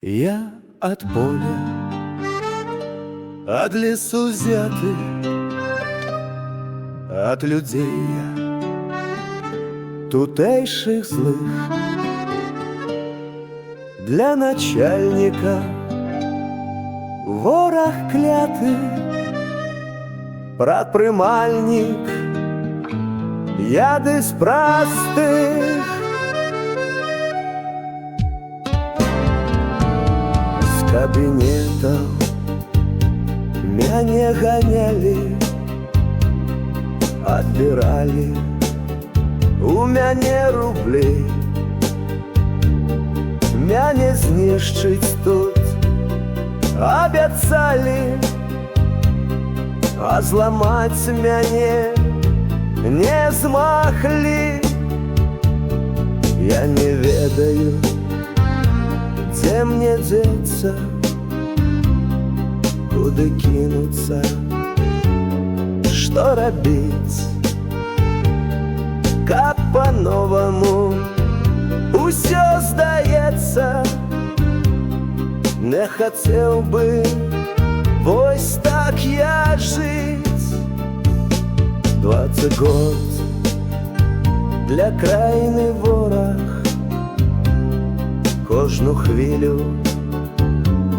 Я от поля, от лесу взятый, от людей я, тутейших злых. Для начальника ворог клятый, прадпрымальнік, яды з простых. З кабінетаў мяне ганялі, адбіралі у мяне рублі. Мяне знішчыць тут абяцалі, а зламаць мяне не змаглі. Я не ведаю, дзе мне дзецца, куды кінуцца, што рабіць, каб па-новаму усё здаецца. Не хацеў бы вось так я жыць. 20 год для краіны вораг, кожну хвілю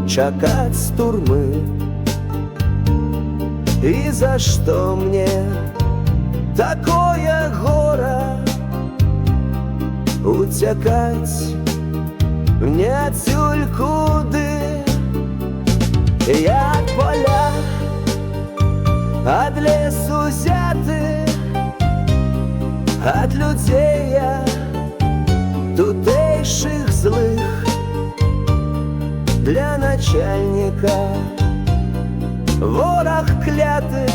чакаць з турмы. І за што мне такое гора, уцякаць не адсюль куды. Я ад поля, ад лесу взяты, ад людзей я, тутейшых злых. Для начальника ворог кляты,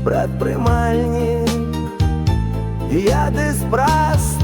прадпрымальнік, яды з простых.